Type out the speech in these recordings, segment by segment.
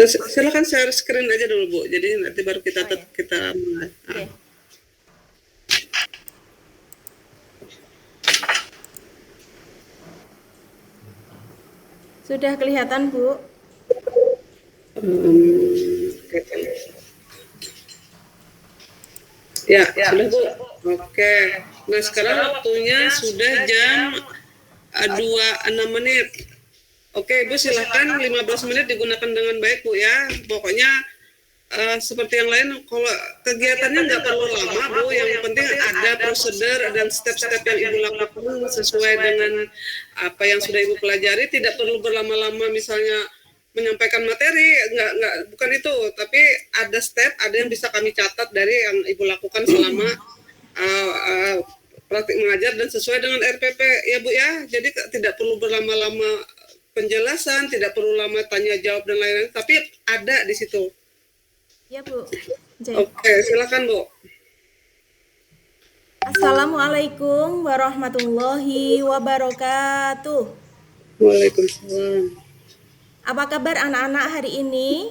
Silakan share screen aja dulu Bu. Jadi nanti baru kita Oh ya. kita mulai. Oke. Sudah kelihatan, Bu? Ya, sudah Bu. Oke. Nah, sekarang waktunya sudah jam 2:06. Oke, Ibu silakan 15 menit digunakan dengan baik Bu ya. Pokoknya seperti yang lain, kalau kegiatannya nggak perlu lama Bu, yang penting ada prosedur dan step-step yang Ibu lakukan sesuai dengan apa yang sudah Ibu pelajari, tidak perlu berlama-lama misalnya menyampaikan materi, nggak bukan itu, tapi ada step, ada yang bisa kami catat dari yang Ibu lakukan selama praktik mengajar dan sesuai dengan RPP ya Bu ya. Jadi tidak perlu berlama-lama penjelasan, tidak perlu lama tanya jawab dan lain-lain, tapi ada di situ. Ya, Bu. Jai. Oke, silakan Bu. Assalamualaikum warahmatullahi wabarakatuh. Waalaikumsalam. Apa kabar anak-anak hari ini?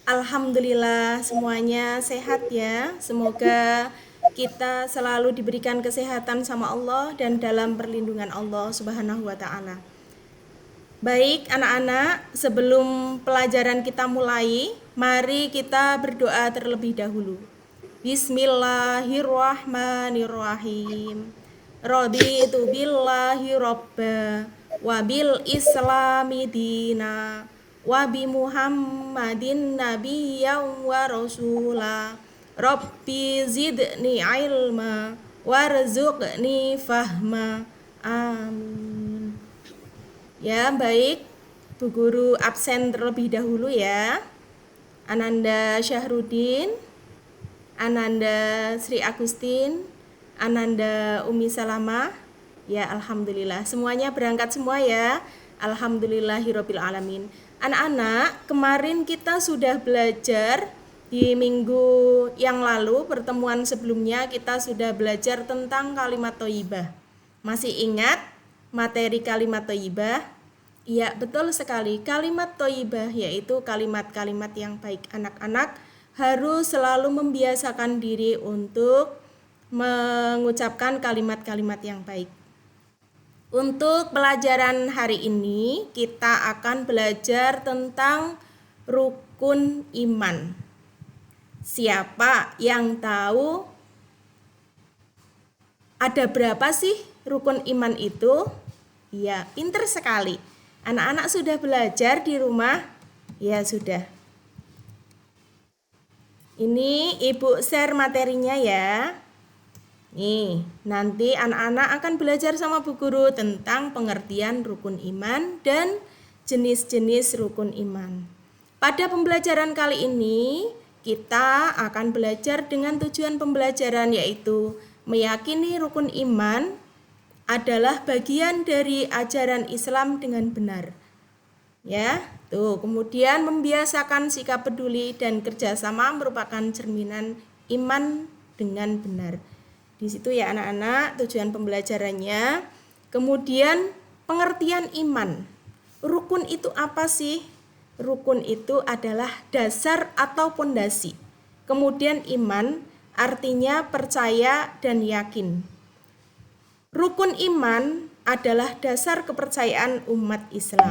Alhamdulillah semuanya sehat ya. Semoga kita selalu diberikan kesehatan sama Allah dan dalam perlindungan Allah Subhanahu wa taala. Baik anak-anak, sebelum pelajaran kita mulai, mari kita berdoa terlebih dahulu. Bismillahirrahmanirrahim. Raditu billahi robba wa bil islami dina wa bi muhammadin nabiyyan wa rasula. Rabbi zidni ilma warzuqni fahma. Amin. Ya, baik. Bu Guru absen terlebih dahulu ya. Ananda Syahrudin, Ananda Sri Agustin, Ananda Umi Salama. Ya, alhamdulillah. Semuanya berangkat semua ya. Alhamdulillahirabbil alamin. Anak-anak, kemarin kita sudah belajar di minggu yang lalu, pertemuan sebelumnya kita sudah belajar tentang kalimat thayyibah. Masih ingat materi kalimat thayyibah? Iya, betul sekali. Kalimat thayyibah yaitu kalimat-kalimat yang baik. Anak-anak harus selalu membiasakan diri untuk mengucapkan kalimat-kalimat yang baik. Untuk pelajaran hari ini kita akan belajar tentang rukun iman. Siapa yang tahu ada berapa sih rukun iman itu? Ya, pinter sekali. Anak-anak sudah belajar di rumah? Ya, sudah. Ini Ibu share materinya ya. Nih, nanti anak-anak akan belajar sama Bu Guru tentang pengertian rukun iman dan jenis-jenis rukun iman. Pada pembelajaran kali ini, kita akan belajar dengan tujuan pembelajaran yaitu meyakini rukun iman adalah bagian dari ajaran Islam dengan benar. Ya, tuh. Kemudian membiasakan sikap peduli dan kerjasama merupakan cerminan iman dengan benar. Di situ ya anak-anak tujuan pembelajarannya. Kemudian pengertian iman. Rukun itu apa sih? Rukun itu adalah dasar atau pondasi. Kemudian iman artinya percaya dan yakin. Rukun iman adalah dasar kepercayaan umat Islam.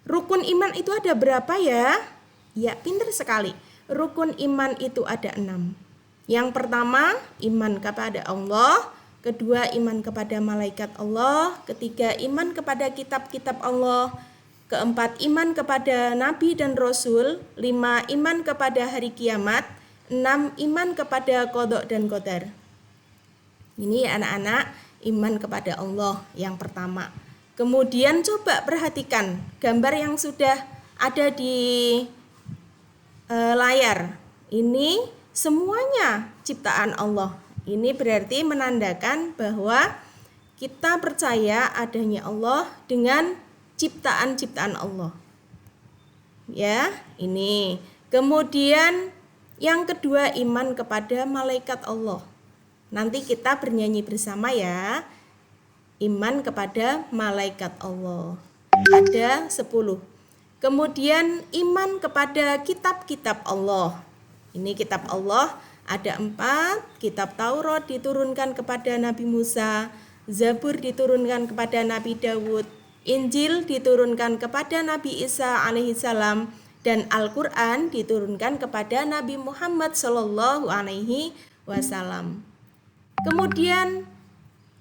Rukun iman itu ada berapa ya? Ya, pintar sekali. Rukun iman itu ada 6. Yang pertama, iman kepada Allah. Kedua, iman kepada malaikat Allah. Ketiga, iman kepada kitab-kitab Allah. Keempat, iman kepada nabi dan rasul. 5, iman kepada hari kiamat. 6, iman kepada qadha dan qadar. Ini anak-anak, iman kepada Allah yang pertama. Kemudian coba perhatikan gambar yang sudah ada di layar. Ini semuanya ciptaan Allah. Ini berarti menandakan bahwa kita percaya adanya Allah dengan ciptaan-ciptaan Allah. Ya, ini. Kemudian yang kedua, iman kepada malaikat Allah. Nanti kita bernyanyi bersama ya. Iman kepada malaikat Allah. Ada 10. Kemudian iman kepada kitab-kitab Allah. Ini kitab Allah ada 4, kitab Taurat diturunkan kepada Nabi Musa, Zabur diturunkan kepada Nabi Dawud, Injil diturunkan kepada Nabi Isa alaihissalam, dan Al-Quran diturunkan kepada Nabi Muhammad sallallahu alaihi wasallam. Kemudian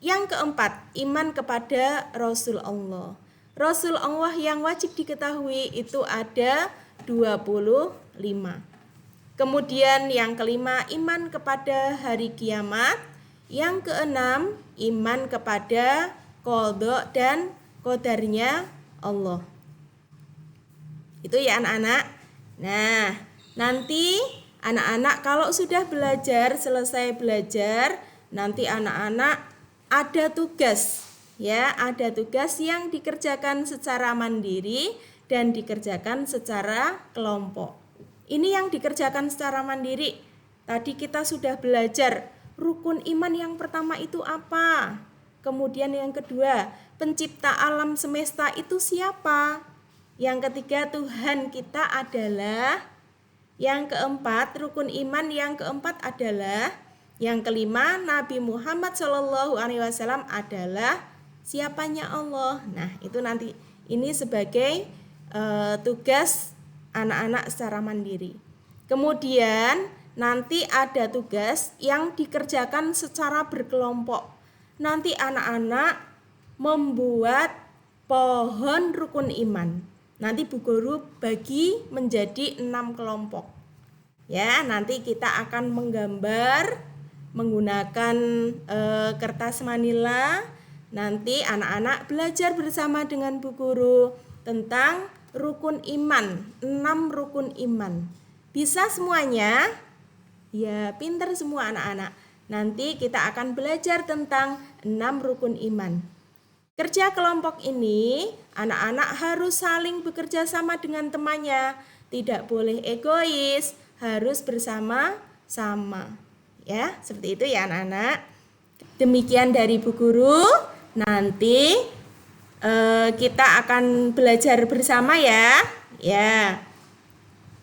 yang keempat, iman kepada Rasul Allah. Rasul Allah yang wajib diketahui itu ada 25. Kemudian yang kelima, iman kepada hari kiamat. Yang keenam, iman kepada qadha dan qadarnya Allah. Itu ya anak-anak. Nah, nanti anak-anak kalau sudah belajar, selesai belajar, nanti anak-anak ada tugas, ya, ada tugas yang dikerjakan secara mandiri dan dikerjakan secara kelompok. Ini yang dikerjakan secara mandiri. Tadi kita sudah belajar rukun iman yang pertama itu apa? Kemudian yang kedua, pencipta alam semesta itu siapa? Yang ketiga, Tuhan kita adalah. Yang keempat, rukun iman yang keempat adalah. Yang kelima, Nabi Muhammad SAW adalah siapanya Allah. Nah, itu nanti ini sebagai tugas anak-anak secara mandiri. Kemudian nanti ada tugas yang dikerjakan secara berkelompok. Nanti anak-anak membuat pohon rukun iman. Nanti Bu Guru bagi menjadi 6 kelompok. Ya, nanti kita akan menggambar menggunakan kertas manila. Nanti anak-anak belajar bersama dengan Bu Guru tentang rukun iman, 6 rukun iman. Bisa semuanya? Ya, pintar semua anak-anak. Nanti kita akan belajar tentang 6 rukun iman. Kerja kelompok ini, anak-anak harus saling bekerja sama dengan temannya. Tidak boleh egois, harus bersama-sama. Ya, seperti itu ya anak-anak. Demikian dari Bu Guru. Nanti kita akan belajar bersama ya. Ya.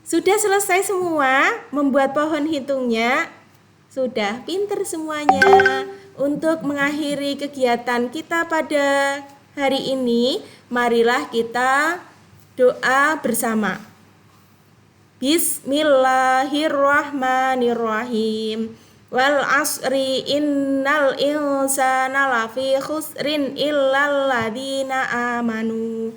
Sudah selesai semua membuat pohon hitungnya? Sudah pinter semuanya. Untuk mengakhiri kegiatan kita pada hari ini, marilah kita doa bersama. Bismillahirrahmanirrahim. Wal asri innal insana lafi khusrin illal ladzina amanu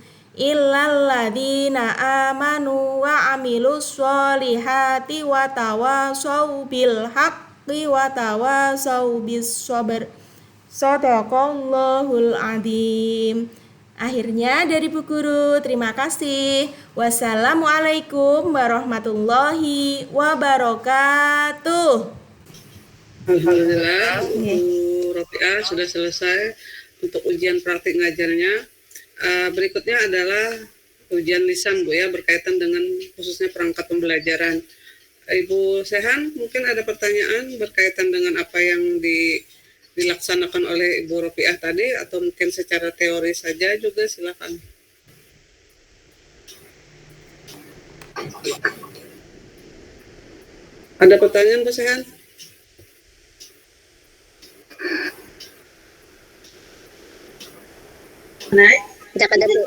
wa amilus solihati wa tawasau bil haqqi wa tawasau bis sabr. Shadaqallahul adzim. Akhirnya dari Bu Guru, terima kasih. Wassalamualaikum warahmatullahi wabarakatuh. Alhamdulillah, Bu Rofiah sudah selesai untuk ujian praktik ngajarnya. Berikutnya adalah ujian lisan, Bu, ya, berkaitan dengan khususnya perangkat pembelajaran. Ibu Sehan, mungkin ada pertanyaan berkaitan dengan apa yang dilaksanakan oleh Ibu Rofiah tadi, atau mungkin secara teori saja juga, silakan. Ada pertanyaan, Bu Sehan? Tidak ada, Bu.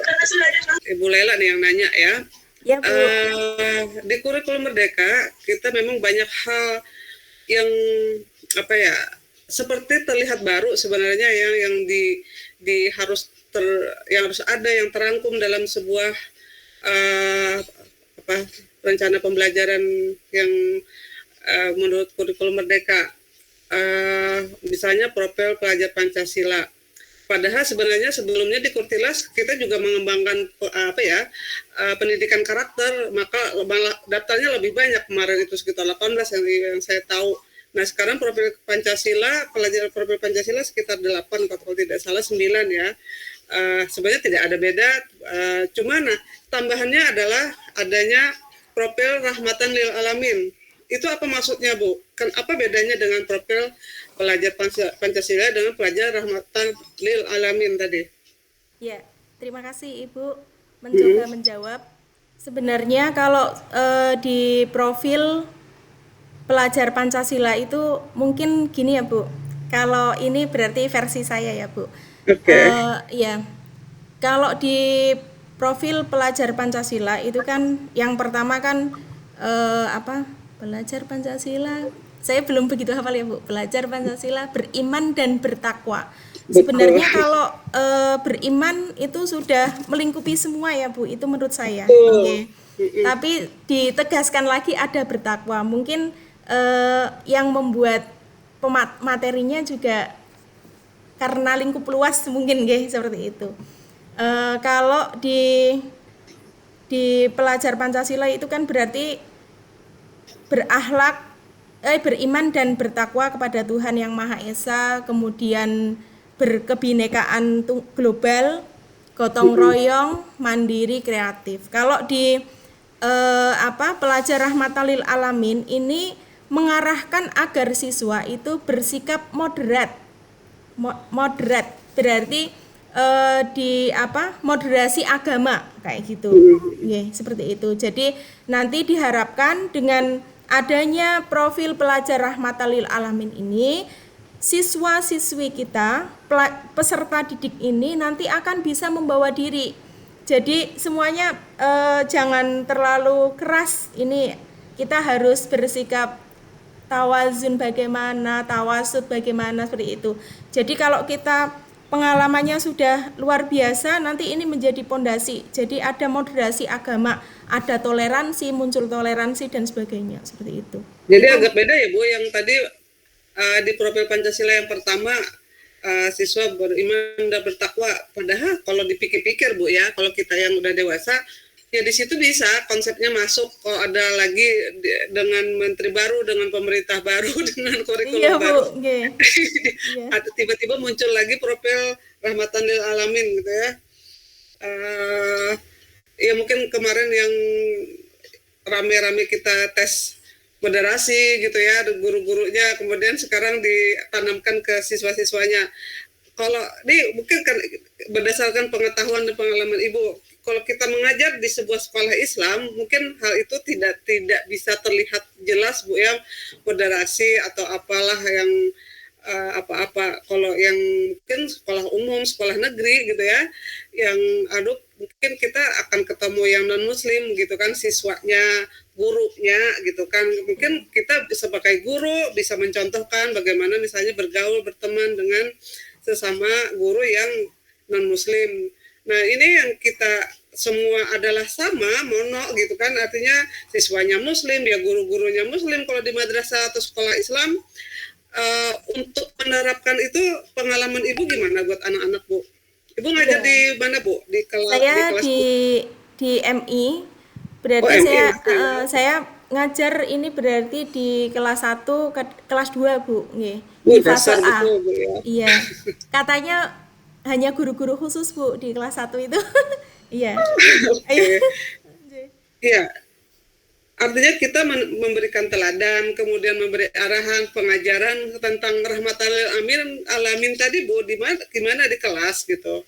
Ibu Lela nih yang nanya ya. Ya, Bu. Di kurikulum Merdeka kita memang banyak hal yang seperti terlihat baru sebenarnya yang harus ada yang terangkum dalam sebuah rencana pembelajaran yang menurut kurikulum Merdeka. Misalnya profil pelajar Pancasila. Padahal sebenarnya sebelumnya di Kurtilas kita juga mengembangkan pendidikan karakter, maka daftarnya lebih banyak, kemarin itu sekitar 18 yang saya tahu. Nah, sekarang profil Pancasila, pelajar profil Pancasila sekitar 8 kalau tidak salah 9 ya. Sebenarnya tidak ada beda, cuma tambahannya adalah adanya profil Rahmatan lil Alamin. Itu apa maksudnya, Bu? Apa bedanya dengan profil pelajar Pancasila dengan pelajar Rahmatan lil Alamin tadi? Ya, terima kasih Ibu mencoba menjawab. Sebenarnya kalau di profil pelajar Pancasila itu mungkin gini ya Bu. Kalau ini berarti versi saya ya Bu. Oke. Ya, kalau di profil pelajar Pancasila itu kan yang pertama kan apa? Belajar Pancasila. Saya belum begitu hafal ya Bu. Belajar Pancasila, beriman dan bertakwa. Betul. Sebenarnya kalau beriman itu sudah melingkupi semua ya Bu. Itu menurut saya. Betul. Oke. Tapi ditegaskan lagi ada bertakwa. Mungkin yang membuat materinya juga karena lingkup luas mungkin nggih seperti itu. Kalau di pelajar Pancasila itu kan berarti berakhlak beriman dan bertakwa kepada Tuhan yang Maha Esa, kemudian berkebinekaan global, gotong royong, mandiri, kreatif. Kalau di pelajar Rahmatan lil Alamin ini mengarahkan agar siswa itu bersikap moderat. Moderat berarti di moderasi agama kayak gitu. Seperti itu. Jadi nanti diharapkan dengan adanya profil pelajar Rahmatan lil Alamin ini, siswa-siswi kita, peserta didik ini nanti akan bisa membawa diri. Jadi semuanya jangan terlalu keras. Ini kita harus bersikap tawazun bagaimana, tawasud bagaimana, seperti itu. Jadi kalau kita pengalamannya sudah luar biasa, nanti ini menjadi pondasi. Jadi ada moderasi agama, ada toleransi, muncul toleransi dan sebagainya, seperti itu. Jadi agak beda ya Bu, yang tadi di profil Pancasila yang pertama siswa beriman dan bertakwa. Padahal kalau dipikir-pikir Bu ya, kalau kita yang udah dewasa, ya di situ bisa konsepnya masuk. Kalau ada lagi dengan menteri baru, dengan pemerintah baru, dengan kurikulum baru, ada tiba-tiba muncul lagi profil Rahmatan lil Alamin gitu ya. Ya mungkin kemarin yang rame-rame kita tes moderasi gitu ya, guru-gurunya, kemudian sekarang ditanamkan ke siswa-siswanya. Kalau ini mungkin kan berdasarkan pengetahuan dan pengalaman Ibu, kalau kita mengajar di sebuah sekolah Islam, mungkin hal itu tidak bisa terlihat jelas Bu ya, moderasi atau apalah yang apa-apa. Kalau yang mungkin sekolah umum, sekolah negeri gitu ya, yang mungkin kita akan ketemu yang non muslim gitu kan, siswanya, gurunya gitu kan. Mungkin kita sebagai guru bisa mencontohkan bagaimana misalnya bergaul, berteman dengan sesama guru yang non muslim. Nah, ini yang kita semua adalah sama, mono gitu kan, artinya siswanya muslim, ya guru-gurunya muslim kalau di madrasah atau sekolah Islam. Untuk menerapkan itu, pengalaman Ibu gimana buat anak-anak Bu? Ibu ngajar di mana Bu? Di kelas di MI. Berarti saya ngajar ini berarti di kelas 1 ke kelas 2 Bu, nggih. Di fase A. Betul, Bu, ya. Iya. Katanya hanya guru-guru khusus Bu di kelas 1 itu. Iya. Iya. Artinya kita memberikan teladan, kemudian memberi arahan, pengajaran tentang Rahmatan lil Alamin tadi Bu, gimana di kelas gitu.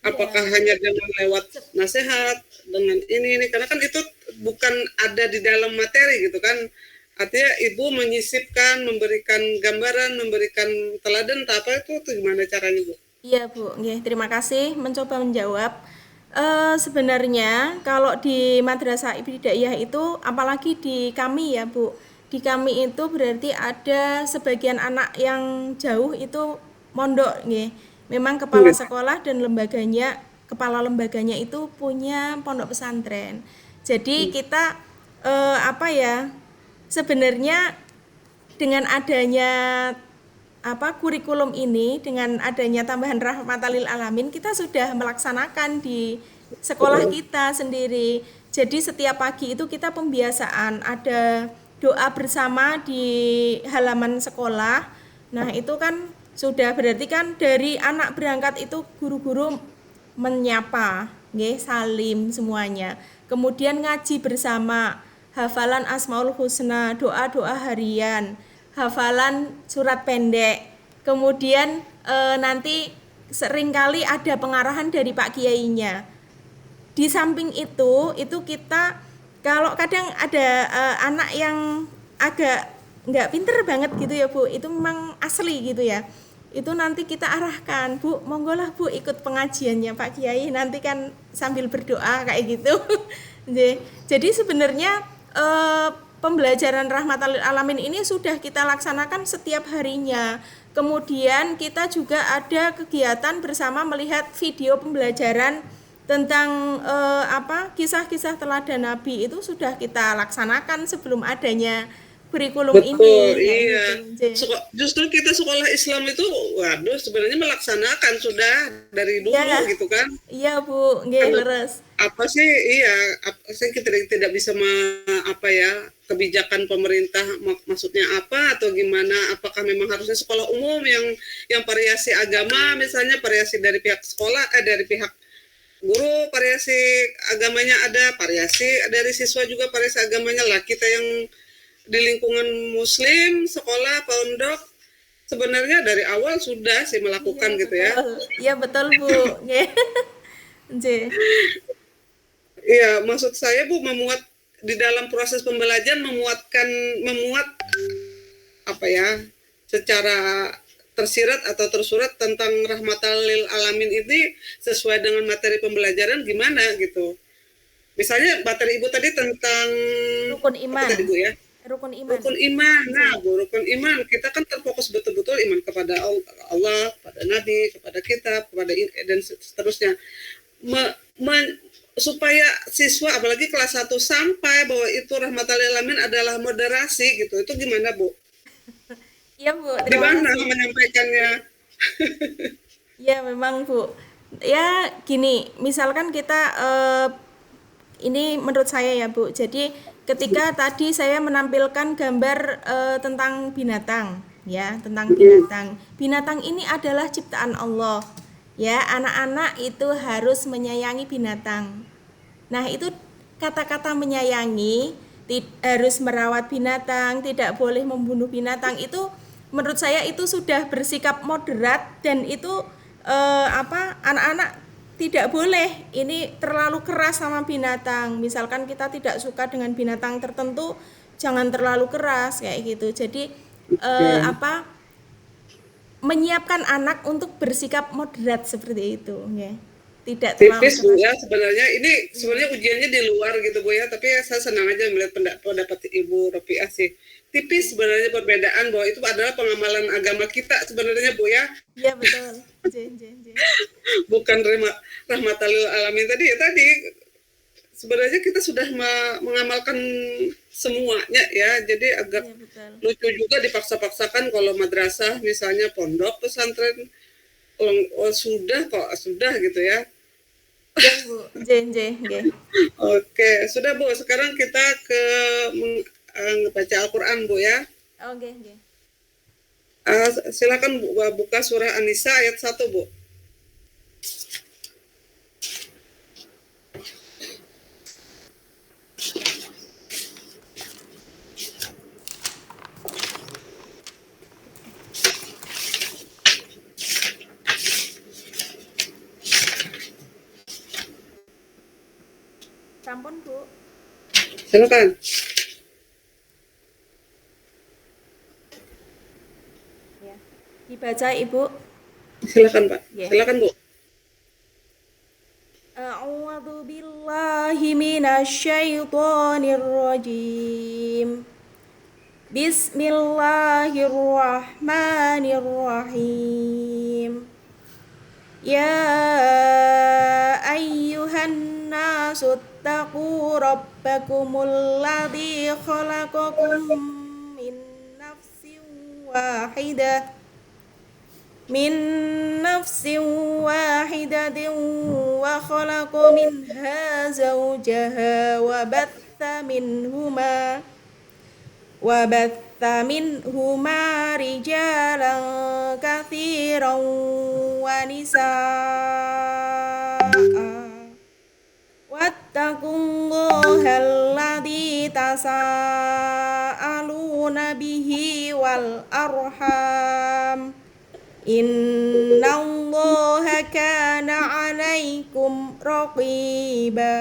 Apakah hanya dengan lewat nasihat, dengan ini, karena kan itu bukan ada di dalam materi gitu kan. Artinya Ibu menyisipkan, memberikan gambaran, memberikan teladan, apa itu gimana caranya Bu? Iya Bu, terima kasih mencoba menjawab. Sebenarnya kalau di Madrasah Ibtidaiyah itu, apalagi di kami ya Bu, di kami itu berarti ada sebagian anak yang jauh itu mondok nggih. Memang kepala sekolah dan kepala lembaganya itu punya pondok pesantren. Jadi kita sebenarnya dengan adanya kurikulum ini, dengan adanya tambahan Rahmatan lil Alamin, kita sudah melaksanakan di sekolah kita sendiri. Jadi setiap pagi itu kita pembiasaan, ada doa bersama di halaman sekolah. Nah, itu kan sudah berarti kan dari anak berangkat itu guru-guru menyapa, salim semuanya. Kemudian ngaji bersama, hafalan Asmaul Husna, doa-doa harian, hafalan surat pendek. Kemudian nanti seringkali ada pengarahan dari Pak Kiainya. di samping itu kita kalau kadang ada anak yang agak nggak pinter banget gitu ya Bu, itu memang asli gitu ya, itu nanti kita arahkan, Bu monggolah Bu ikut pengajiannya Pak Kiai, nanti kan sambil berdoa kayak gitu. Jadi sebenarnya pembelajaran rahmatan lil alamin ini sudah kita laksanakan setiap harinya. Kemudian kita juga ada kegiatan bersama melihat video pembelajaran tentang kisah-kisah teladan Nabi, itu sudah kita laksanakan sebelum adanya kurikulum ini. Betul, Kayak iya. gitu. Justru kita sekolah Islam itu, waduh, sebenarnya melaksanakan sudah dari dulu Iya, gitu kan. iya Bu, nggih Kalau leres. apa sih, iya, saya kita tidak bisa kebijakan pemerintah maksudnya apa atau gimana? Apakah memang harusnya sekolah umum yang variasi agama, misalnya variasi dari pihak sekolah, dari pihak guru variasi agamanya ada, variasi dari siswa juga variasi agamanya lah. Kita yang di lingkungan muslim, sekolah, pondok, sebenarnya dari awal sudah sih melakukan gitu ya. Iya betul Bu. Nggih. Nggih. Iya, maksud saya Bu, memuat di dalam proses pembelajaran, memuat apa ya, secara tersirat atau tersurat tentang rahmatan lil alamin ini sesuai dengan materi pembelajaran gimana gitu. Misalnya materi Ibu tadi tentang Rukun apa iman. tadi Bu ya? Rukun iman. Rukun iman. Nah, Bu, rukun iman kita kan terfokus betul-betul iman kepada Allah, kepada Nabi, kepada kitab, dan seterusnya. Supaya siswa apalagi kelas 1 sampai bahwa itu rahmatan lil alamin adalah moderasi gitu. Itu gimana, Bu? Iya Bu, Di terima mana kasih. menyampaikannya? Ya memang Bu. Ya gini, misalkan kita ini menurut saya ya Bu. Jadi ketika tadi saya menampilkan gambar tentang binatang, ya tentang binatang. Binatang ini adalah ciptaan Allah. Ya anak-anak itu harus menyayangi binatang. Nah itu kata-kata menyayangi, harus merawat binatang, tidak boleh membunuh binatang, itu menurut saya itu sudah bersikap moderat, dan itu anak-anak tidak boleh ini terlalu keras sama binatang. Misalkan kita tidak suka dengan binatang tertentu, jangan terlalu keras kayak gitu. Jadi menyiapkan anak untuk bersikap moderat seperti itu, ya. Tidak terlalu Tipis Bu keras. ya, sebenarnya ujiannya di luar gitu Bu ya, tapi saya senang aja melihat pendapat Ibu Rofiah sih. Tipis sebenarnya perbedaan bahwa itu adalah pengamalan agama kita sebenarnya Bu ya, Iya betul. bukan rahmatan lil alamin tadi sebenarnya kita sudah mengamalkan semuanya ya, jadi agak Iya betul. lucu juga dipaksa-paksakan kalau madrasah misalnya, pondok pesantren sudah gitu ya. Ya Bu, nggih. Oke, sudah Bu. Sekarang kita ke baca Al-Quran Bu ya. Oh, nggih. Silakan Bu, buka surah An-Nisa ayat 1 Bu. Sampun Bu. Silakan. Ya. Dibaca Ibu. Silakan Pak. Ya. Silakan Bu. A'udzu billahi minasyaitonir rajim. Bismillahirrahmanirrahim. Ya ayyuhan nasu taqu rabbakumul ladzi khalaqakum min nafsin wahidah wa khalaqa minha zawjaha وبث منهما رجالا كثيرا ونساء واتقوا الله الذي تساءلون به والأرحام إن الله كان عليكم raqiba.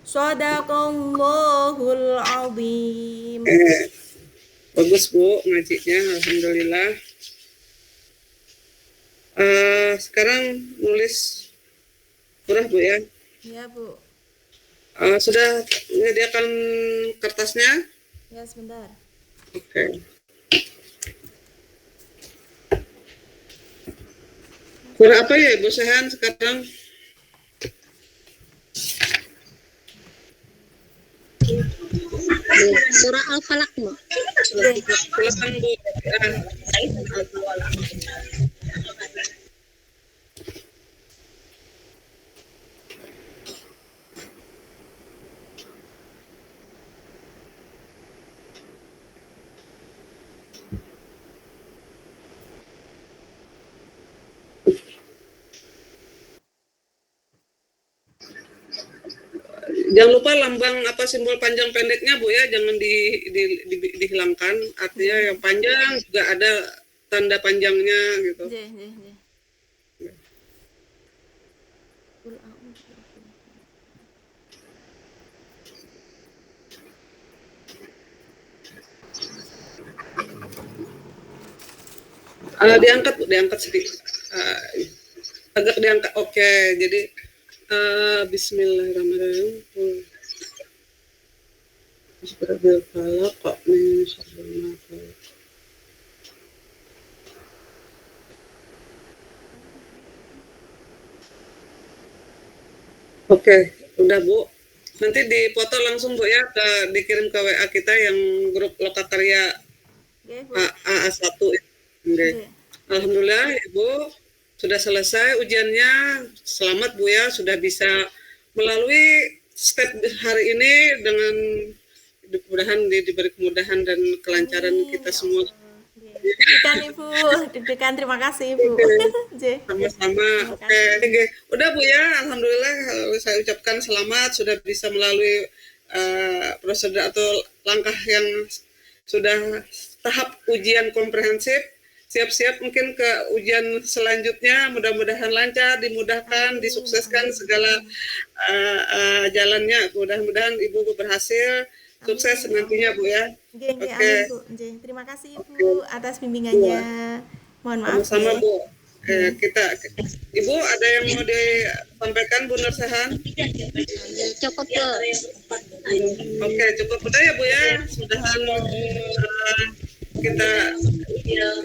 Shadaqallahul azim. Bagus Bu ngajinya, alhamdulillah. Sekarang nulis surah Bu ya. Ya, Bu. Sudah menyediakan kertasnya? Ya, sebentar. Oke. Surah apa ya Ibu Sehan sekarang? Surah Al-Falaq, Bu. Silakan Bu. Jangan lupa lambang apa simbol panjang pendeknya Bu ya, jangan dihilangkan. Artinya yang panjang juga ada tanda panjangnya gitu. J. Qul a'udzu birabbil Diangkat Bu, diangkat sedikit. Agak diangkat. Oke, jadi Bismillahirrahmanirrahim. Bismillahirrahmanirrahim. Falaq min syarri ma khalaq. Oke, udah Bu. Nanti dipoto langsung Bu ya, dikirim ke WA kita yang grup Lokakarya Oke, Bu. AA1. Oke. Alhamdulillah Ibu sudah selesai ujiannya. Selamat Bu ya, sudah bisa melalui step hari ini dengan mudah-mudahan diberi kemudahan dan kelancaran kita semua. Deg-degan Ibu, deg-degan, terima kasih Ibu. J. Sama-sama. Oke. Udah Bu ya, alhamdulillah saya ucapkan selamat sudah bisa melalui prosedur atau langkah yang sudah tahap ujian komprehensif. Siap-siap mungkin ke ujian selanjutnya, mudah-mudahan lancar, dimudahkan, disukseskan segala jalannya. Mudah-mudahan Ibu berhasil, sukses nantinya Bu ya. Oke. Amin Bu. J. Terima kasih Ibu atas bimbingannya. Mohon maaf. Sama-sama Bu. Ibu ada yang mau disampaikan Bu Nursehan? Cukup, Bu. Oke, cukup udah ya Bu ya. Sudahan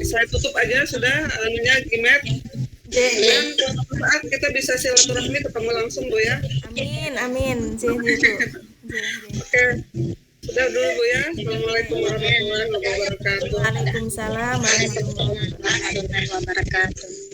saya tutup aja sudah anunya Gimet. Dan saat kita bisa silaturahmi ketemu langsung Bu ya. Amin. J. Bu. Oke. Sudah dulu Bu ya. Assalamualaikum warahmatullahi wabarakatuh. Waalaikumsalam warahmatullahi wabarakatuh. Warahmatullahi wabarakatuh.